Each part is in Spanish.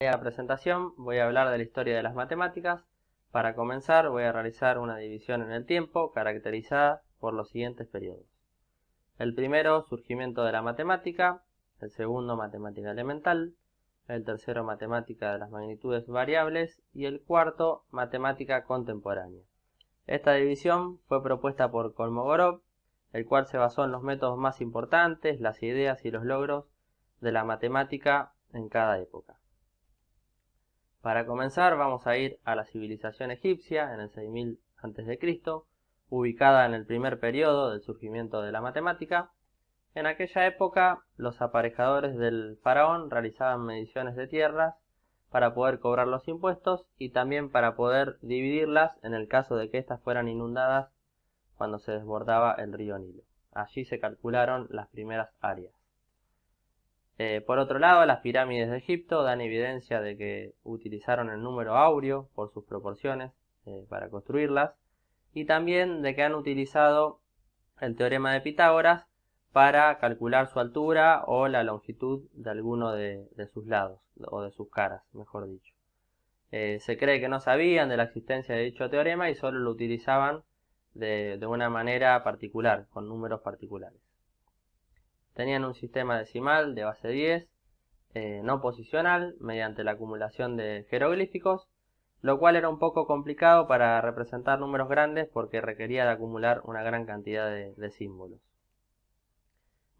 En la presentación voy a hablar de la historia de las matemáticas. Para comenzar voy a realizar una división en el tiempo caracterizada por los siguientes periodos. El primero, surgimiento de la matemática. El segundo, matemática elemental. El tercero, matemática de las magnitudes variables. Y el cuarto, matemática contemporánea. Esta división fue propuesta por Kolmogorov, el cual se basó en los métodos más importantes, las ideas y los logros de la matemática en cada época. Para comenzar vamos a ir a la civilización egipcia en el 6000 a.C., ubicada en el primer periodo del surgimiento de la matemática. En aquella época los aparejadores del faraón realizaban mediciones de tierras para poder cobrar los impuestos y también para poder dividirlas en el caso de que éstas fueran inundadas cuando se desbordaba el río Nilo. Allí se calcularon las primeras áreas. Por otro lado, las pirámides de Egipto dan evidencia de que utilizaron el número áureo por sus proporciones para construirlas, y también de que han utilizado el teorema de Pitágoras para calcular su altura o la longitud de alguno de sus lados, o de sus caras, mejor dicho. Se cree que no sabían de la existencia de dicho teorema y solo lo utilizaban de una manera particular, con números particulares. Tenían un sistema decimal de base 10, no posicional, mediante la acumulación de jeroglíficos, lo cual era un poco complicado para representar números grandes porque requería de acumular una gran cantidad de símbolos.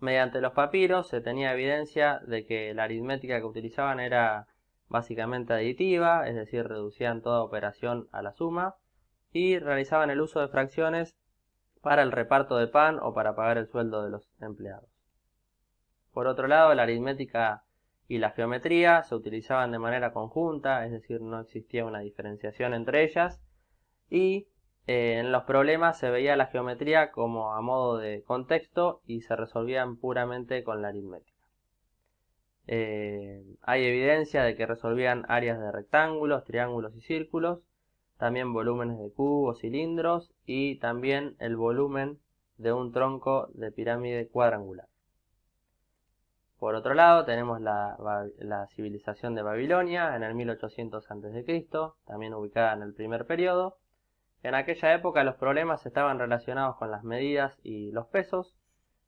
Mediante los papiros se tenía evidencia de que la aritmética que utilizaban era básicamente aditiva, es decir, reducían toda operación a la suma, y realizaban el uso de fracciones para el reparto de pan o para pagar el sueldo de los empleados. Por otro lado, la aritmética y la geometría se utilizaban de manera conjunta, es decir, no existía una diferenciación entre ellas, y en los problemas se veía la geometría como a modo de contexto y se resolvían puramente con la aritmética. Hay evidencia de que resolvían áreas de rectángulos, triángulos y círculos, también volúmenes de cubos, cilindros y también el volumen de un tronco de pirámide cuadrangular. Por otro lado, tenemos la civilización de Babilonia en el 1800 a.C., también ubicada en el primer periodo. En aquella época los problemas estaban relacionados con las medidas y los pesos,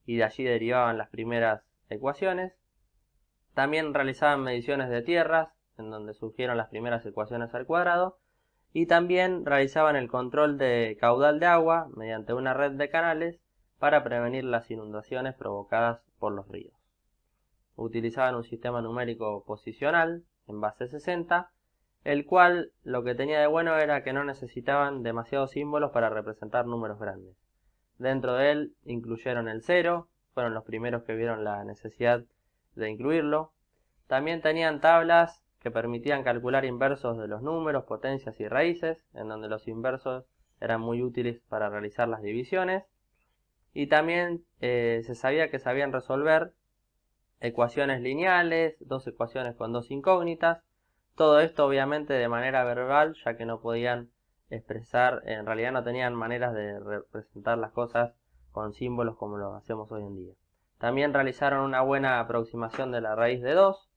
y de allí derivaban las primeras ecuaciones. También realizaban mediciones de tierras, en donde surgieron las primeras ecuaciones al cuadrado, y también realizaban el control de caudal de agua mediante una red de canales para prevenir las inundaciones provocadas por los ríos. Utilizaban un sistema numérico posicional en base 60, el cual lo que tenía de bueno era que no necesitaban demasiados símbolos para representar números grandes. Dentro de él incluyeron el 0, fueron los primeros que vieron la necesidad de incluirlo. También tenían tablas que permitían calcular inversos de los números, potencias y raíces, en donde los inversos eran muy útiles para realizar las divisiones. Y también se sabía que sabían resolver ecuaciones lineales, dos ecuaciones con dos incógnitas, todo esto obviamente de manera verbal, ya que no podían expresar, en realidad no tenían maneras de representar las cosas con símbolos como lo hacemos hoy en día. También realizaron una buena aproximación de la raíz de 2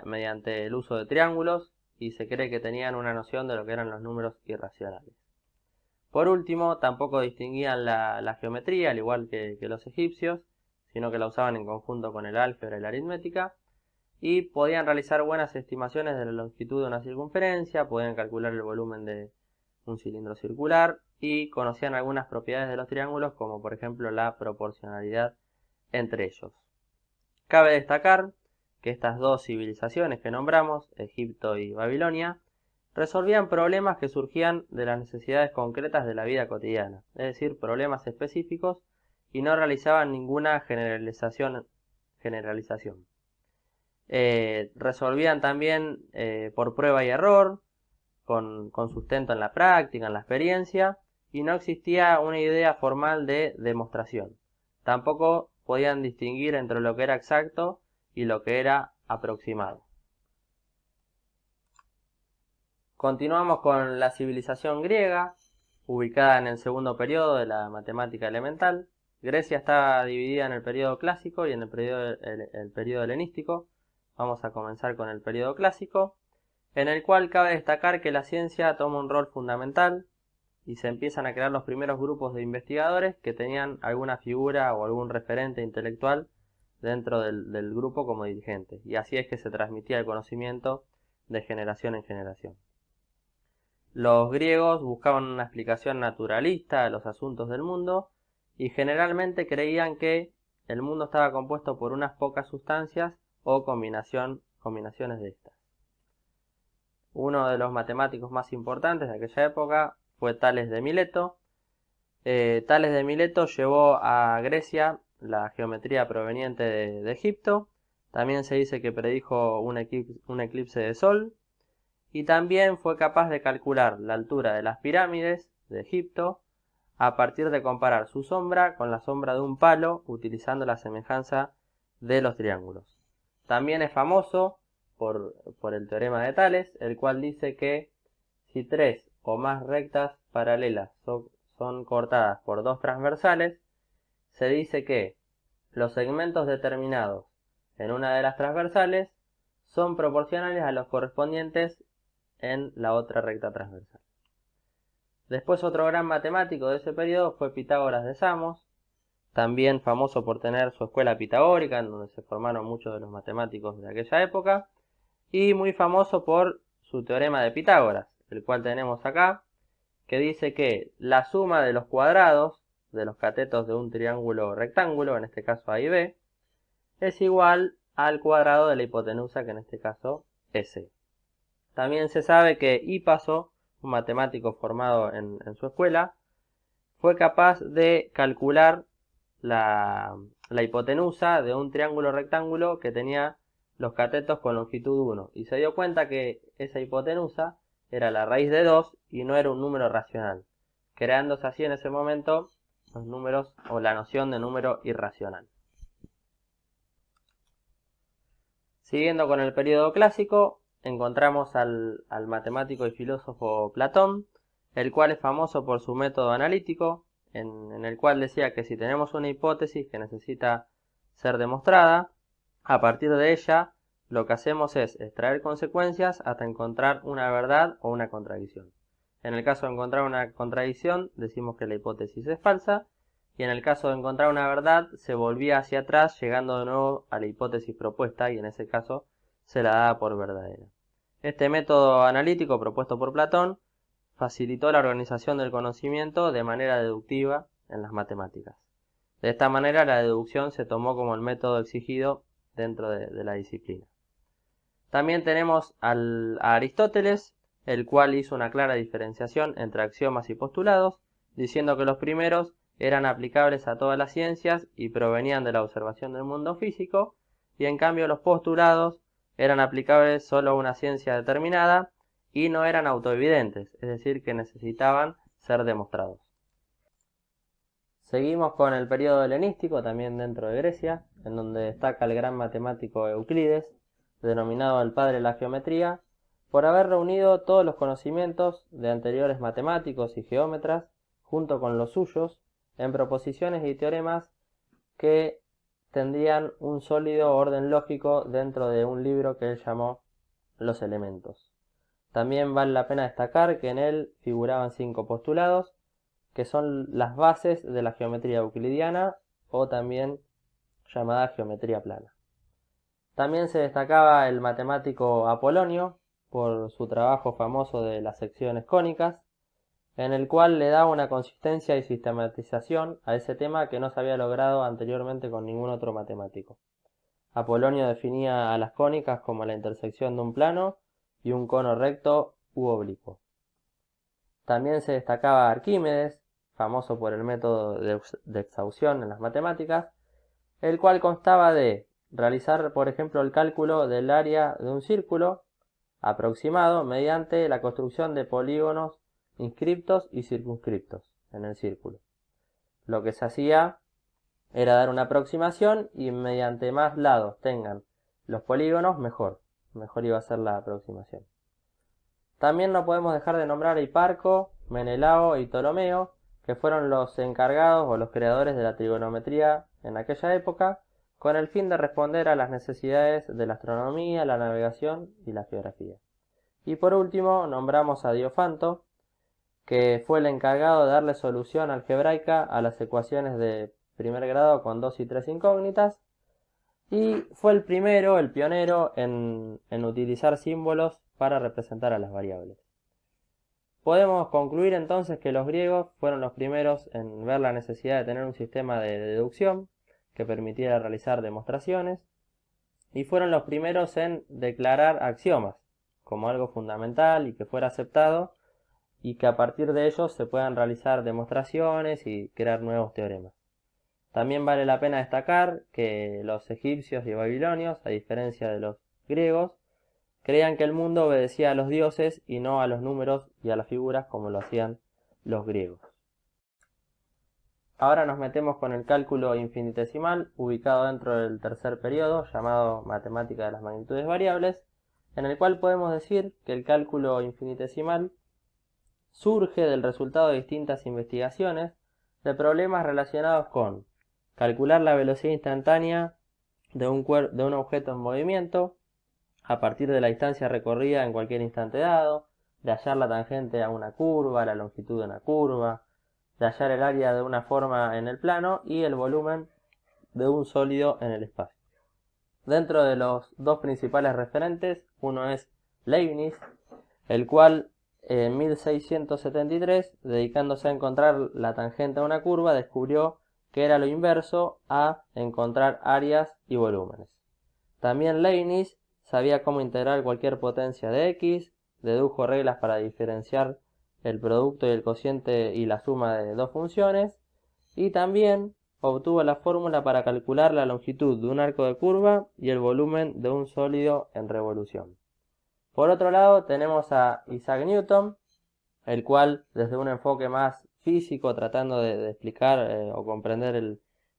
mediante el uso de triángulos, y se cree que tenían una noción de lo que eran los números irracionales. Por último, tampoco distinguían la geometría, al igual que los egipcios, sino que la usaban en conjunto con el álgebra y la aritmética, y podían realizar buenas estimaciones de la longitud de una circunferencia, podían calcular el volumen de un cilindro circular, y conocían algunas propiedades de los triángulos, como por ejemplo la proporcionalidad entre ellos. Cabe destacar que estas dos civilizaciones que nombramos, Egipto y Babilonia, resolvían problemas que surgían de las necesidades concretas de la vida cotidiana, es decir, problemas específicos, y no realizaban ninguna generalización. Resolvían también por prueba y error, con sustento en la práctica, en la experiencia, y no existía una idea formal de demostración. Tampoco podían distinguir entre lo que era exacto y lo que era aproximado. Continuamos con la civilización griega, ubicada en el segundo periodo de la matemática elemental. Grecia estaba dividida en el periodo clásico y en el periodo helenístico. vamos a comenzar con el periodo clásico, en el cual cabe destacar que la ciencia toma un rol fundamental y se empiezan a crear los primeros grupos de investigadores que tenían alguna figura o algún referente intelectual dentro del grupo como dirigente, y así es que se transmitía el conocimiento de generación en generación. Los griegos buscaban una explicación naturalista a los asuntos del mundo y generalmente creían que el mundo estaba compuesto por unas pocas sustancias o combinaciones de estas. Uno de los matemáticos más importantes de aquella época fue Tales de Mileto. Tales de Mileto llevó a Grecia la geometría proveniente de Egipto. También se dice que predijo un eclipse de sol. Y también fue capaz de calcular la altura de las pirámides de Egipto a partir de comparar su sombra con la sombra de un palo utilizando la semejanza de los triángulos. También es famoso por el teorema de Tales, el cual dice que si 3 o más rectas paralelas son cortadas por 2 transversales, se dice que los segmentos determinados en una de las transversales son proporcionales a los correspondientes en la otra recta transversal. Después otro gran matemático de ese periodo fue Pitágoras de Samos, también famoso por tener su escuela pitagórica, en donde se formaron muchos de los matemáticos de aquella época, y muy famoso por su teorema de Pitágoras, el cual tenemos acá, que dice que la suma de los cuadrados de los catetos de un triángulo rectángulo, en este caso A y B, es igual al cuadrado de la hipotenusa, que en este caso es S. También se sabe que Hipaso, un matemático formado en su escuela, fue capaz de calcular la hipotenusa de un triángulo rectángulo que tenía los catetos con longitud 1 y se dio cuenta que esa hipotenusa era la raíz de 2 y no era un número racional, creándose así en ese momento los números o la noción de número irracional. Siguiendo con el periodo clásico, encontramos al matemático y filósofo Platón, el cual es famoso por su método analítico, en el cual decía que si tenemos una hipótesis que necesita ser demostrada, a partir de ella lo que hacemos es extraer consecuencias hasta encontrar una verdad o una contradicción. En el caso de encontrar una contradicción, decimos que la hipótesis es falsa, y en el caso de encontrar una verdad, se volvía hacia atrás, llegando de nuevo a la hipótesis propuesta, y en ese caso se la daba por verdadera. Este método analítico propuesto por Platón facilitó la organización del conocimiento de manera deductiva en las matemáticas. De esta manera, la deducción se tomó como el método exigido dentro de la disciplina. También tenemos a Aristóteles, el cual hizo una clara diferenciación entre axiomas y postulados, diciendo que los primeros eran aplicables a todas las ciencias y provenían de la observación del mundo físico, y en cambio los postulados eran aplicables solo a una ciencia determinada y no eran autoevidentes, es decir, que necesitaban ser demostrados. Seguimos con el periodo helenístico, también dentro de Grecia, en donde destaca el gran matemático Euclides, denominado el padre de la geometría, por haber reunido todos los conocimientos de anteriores matemáticos y geómetras, junto con los suyos, en proposiciones y teoremas que tendrían un sólido orden lógico dentro de un libro que él llamó Los Elementos. También vale la pena destacar que en él figuraban 5 postulados, que son las bases de la geometría euclidiana o también llamada geometría plana. También se destacaba el matemático Apolonio por su trabajo famoso de las secciones cónicas, en el cual le daba una consistencia y sistematización a ese tema que no se había logrado anteriormente con ningún otro matemático. Apolonio definía a las cónicas como la intersección de un plano y un cono recto u oblicuo. También se destacaba Arquímedes, famoso por el método de exhaustión en las matemáticas, el cual constaba de realizar, por ejemplo, el cálculo del área de un círculo aproximado mediante la construcción de polígonos inscriptos y circunscriptos en el círculo. Lo que se hacía era dar una aproximación y mediante más lados tengan los polígonos, mejor iba a ser la aproximación. También no podemos dejar de nombrar a Hiparco, Menelao y Ptolomeo, que fueron los encargados o los creadores de la trigonometría en aquella época, con el fin de responder a las necesidades de la astronomía, la navegación y la geografía. Y por último, nombramos a Diofanto, que fue el encargado de darle solución algebraica a las ecuaciones de primer grado con 2 y 3 incógnitas, y fue el primero, el pionero en utilizar símbolos para representar a las variables. Podemos concluir entonces que los griegos fueron los primeros en ver la necesidad de tener un sistema de deducción que permitiera realizar demostraciones, y fueron los primeros en declarar axiomas como algo fundamental y que fuera aceptado, y que a partir de ellos se puedan realizar demostraciones y crear nuevos teoremas. También vale la pena destacar que los egipcios y babilonios, a diferencia de los griegos, creían que el mundo obedecía a los dioses y no a los números y a las figuras como lo hacían los griegos. Ahora nos metemos con el cálculo infinitesimal, ubicado dentro del tercer periodo, llamado matemática de las magnitudes variables, en el cual podemos decir que el cálculo infinitesimal surge del resultado de distintas investigaciones de problemas relacionados con calcular la velocidad instantánea de un objeto en movimiento a partir de la distancia recorrida en cualquier instante dado, de hallar la tangente a una curva, la longitud de una curva, de hallar el área de una forma en el plano y el volumen de un sólido en el espacio. Dentro de los dos principales referentes, uno es Leibniz, el cual en 1673, dedicándose a encontrar la tangente a una curva, descubrió que era lo inverso a encontrar áreas y volúmenes. También Leibniz sabía cómo integrar cualquier potencia de x, dedujo reglas para diferenciar el producto y el cociente y la suma de dos funciones, y también obtuvo la fórmula para calcular la longitud de un arco de curva y el volumen de un sólido en revolución. Por otro lado tenemos a Isaac Newton, el cual desde un enfoque más físico, tratando de explicar o comprender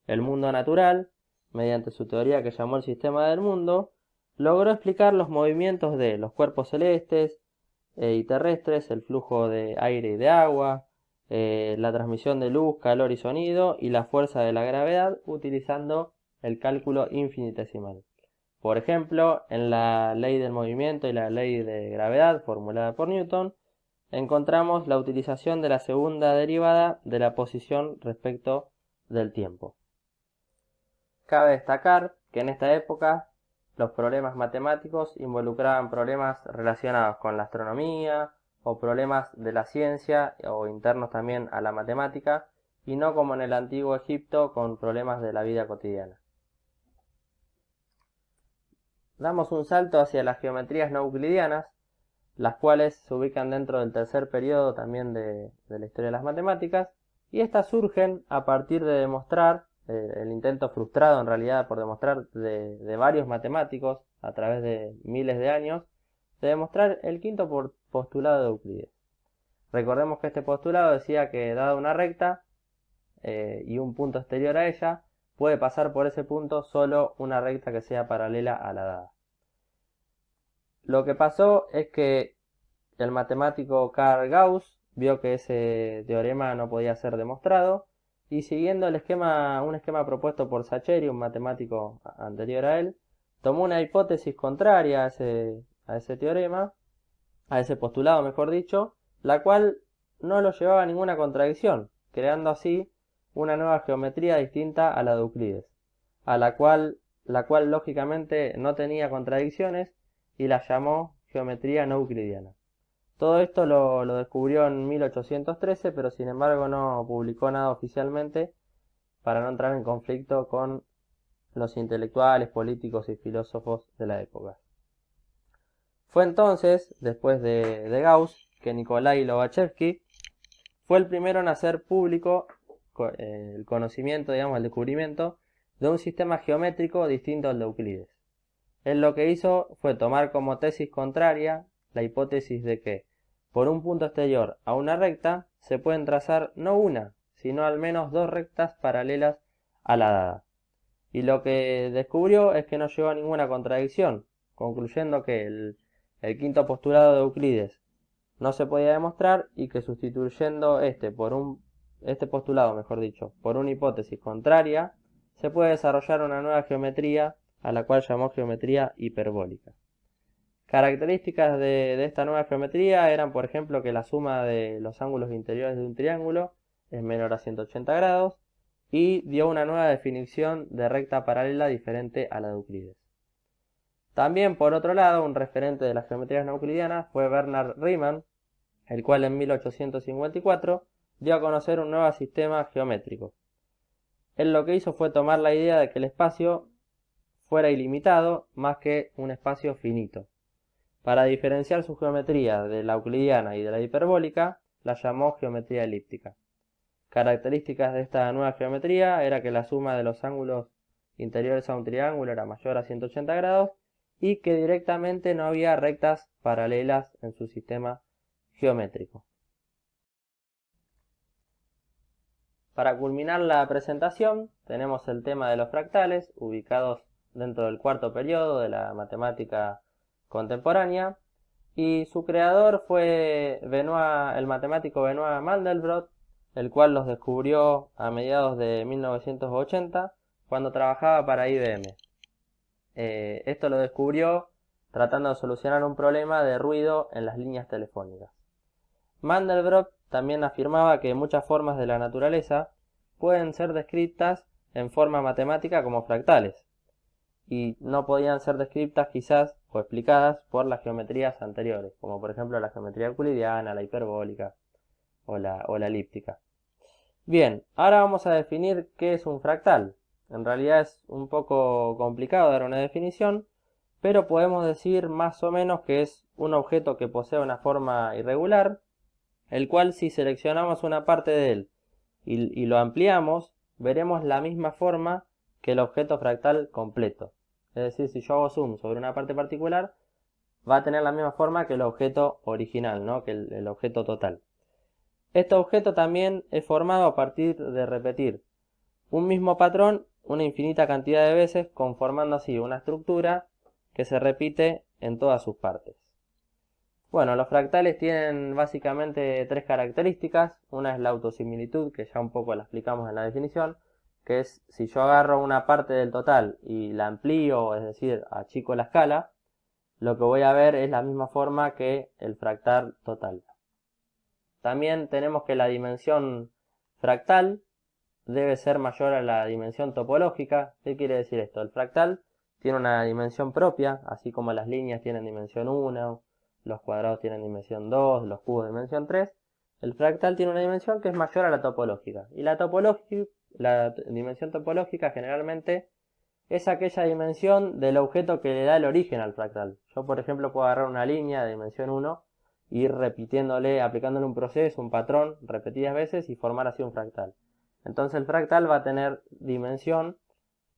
el mundo natural, mediante su teoría que llamó el sistema del mundo, logró explicar los movimientos de los cuerpos celestes y terrestres, el flujo de aire y de agua, la transmisión de luz, calor y sonido, y la fuerza de la gravedad, utilizando el cálculo infinitesimal. Por ejemplo, en la ley del movimiento y la ley de gravedad formulada por Newton, encontramos la utilización de la segunda derivada de la posición respecto del tiempo. Cabe destacar que en esta época los problemas matemáticos involucraban problemas relacionados con la astronomía o problemas de la ciencia o internos también a la matemática, y no como en el antiguo Egipto con problemas de la vida cotidiana. Damos un salto hacia las geometrías no euclidianas, las cuales se ubican dentro del tercer periodo también de la historia de las matemáticas, y estas surgen a partir de demostrar, el intento frustrado en realidad por demostrar de varios matemáticos a través de miles de años, de demostrar el quinto postulado de Euclides. Recordemos que este postulado decía que dada una recta y un punto exterior a ella, puede pasar por ese punto solo una recta que sea paralela a la dada. Lo que pasó es que el matemático Karl Gauss vio que ese teorema no podía ser demostrado, y siguiendo un esquema propuesto por Saccheri, un matemático anterior a él, tomó una hipótesis contraria a ese teorema, a ese postulado mejor dicho, la cual no lo llevaba a ninguna contradicción, creando así una nueva geometría distinta a la de Euclides, la cual lógicamente no tenía contradicciones, y la llamó geometría no euclidiana. Todo esto lo descubrió en 1813, pero sin embargo no publicó nada oficialmente para no entrar en conflicto con los intelectuales, políticos y filósofos de la época. Fue entonces, después de Gauss, que Nikolai Lobachevsky fue el primero en hacer público el conocimiento, el descubrimiento de un sistema geométrico distinto al de Euclides. Él lo que hizo fue tomar como tesis contraria la hipótesis de que por un punto exterior a una recta se pueden trazar no una, sino al menos dos rectas paralelas a la dada. Y lo que descubrió es que no llegó a ninguna contradicción, concluyendo que el quinto postulado de Euclides no se podía demostrar, y que sustituyendo este postulado, por una hipótesis contraria, se puede desarrollar una nueva geometría a la cual llamó geometría hiperbólica. Características de esta nueva geometría eran, por ejemplo, que la suma de los ángulos interiores de un triángulo es menor a 180 grados y dio una nueva definición de recta paralela diferente a la de Euclides. También, por otro lado, un referente de las geometrías no euclidianas fue Bernard Riemann, el cual en 1854 dio a conocer un nuevo sistema geométrico. Él lo que hizo fue tomar la idea de que el espacio fuera ilimitado más que un espacio finito. Para diferenciar su geometría de la euclidiana y de la hiperbólica, la llamó geometría elíptica. Características de esta nueva geometría era que la suma de los ángulos interiores a un triángulo era mayor a 180 grados y que directamente no había rectas paralelas en su sistema geométrico. Para culminar la presentación, tenemos el tema de los fractales, ubicados dentro del cuarto periodo de la matemática contemporánea, y su creador fue el matemático Benoit Mandelbrot, el cual los descubrió a mediados de 1980 cuando trabajaba para IBM. Esto lo descubrió tratando de solucionar un problema de ruido en las líneas telefónicas. Mandelbrot también afirmaba que muchas formas de la naturaleza pueden ser descritas en forma matemática como fractales, y no podían ser descritas quizás o explicadas por las geometrías anteriores, como por ejemplo la geometría euclidiana, la hiperbólica o la elíptica. Bien, ahora vamos a definir qué es un fractal. En realidad es un poco complicado dar una definición, pero podemos decir más o menos que es un objeto que posee una forma irregular, el cual si seleccionamos una parte de él y lo ampliamos, veremos la misma forma que el objeto fractal completo. Es decir, si yo hago zoom sobre una parte particular, va a tener la misma forma que el objeto original, ¿no? Que el objeto total. Este objeto también es formado a partir de repetir un mismo patrón una infinita cantidad de veces, conformando así una estructura que se repite en todas sus partes. Bueno, los fractales tienen básicamente tres características. Una es la autosimilitud, que ya un poco la explicamos en la definición, que es si yo agarro una parte del total y la amplío, es decir, achico la escala, lo que voy a ver es la misma forma que el fractal total. También tenemos que la dimensión fractal debe ser mayor a la dimensión topológica. ¿Qué quiere decir esto? El fractal tiene una dimensión propia, así como las líneas tienen dimensión 1, los cuadrados tienen dimensión 2, los cubos dimensión 3. El fractal tiene una dimensión que es mayor a la topológica. Y la dimensión topológica generalmente es aquella dimensión del objeto que le da el origen al fractal. Yo, por ejemplo, puedo agarrar una línea de dimensión 1 e ir repitiéndole, aplicándole un proceso, un patrón, repetidas veces y formar así un fractal. Entonces el fractal va a tener dimensión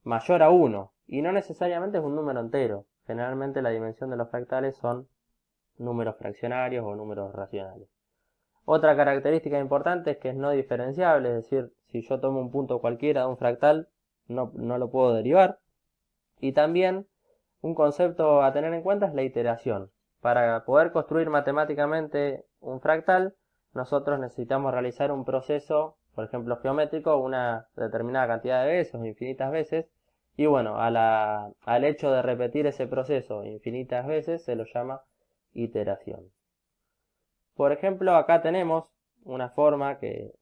mayor a 1 y no necesariamente es un número entero. Generalmente la dimensión de los fractales son números fraccionarios o números racionales. Otra característica importante es que es no diferenciable, es decir, si yo tomo un punto cualquiera de un fractal, no lo puedo derivar. Y también un concepto a tener en cuenta es la iteración. Para poder construir matemáticamente un fractal, nosotros necesitamos realizar un proceso, por ejemplo geométrico, una determinada cantidad de veces o infinitas veces. Y bueno, al hecho de repetir ese proceso infinitas veces se lo llama iteración. Por ejemplo, acá tenemos una forma que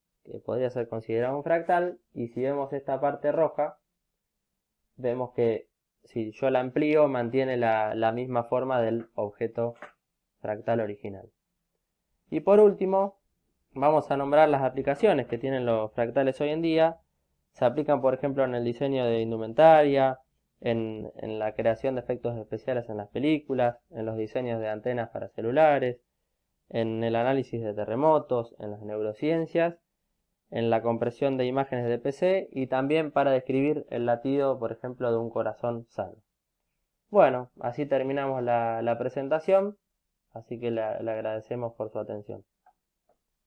podría ser considerada un fractal, y si vemos esta parte roja, vemos que si yo la amplío mantiene la misma forma del objeto fractal original. Y por último, vamos a nombrar las aplicaciones que tienen los fractales hoy en día. Se aplican, por ejemplo, en el diseño de indumentaria, en la creación de efectos especiales en las películas, en los diseños de antenas para celulares, en el análisis de terremotos, en las neurociencias, en la compresión de imágenes de PC y también para describir el latido, por ejemplo, de un corazón sano. Bueno, así terminamos la presentación, así que le agradecemos por su atención.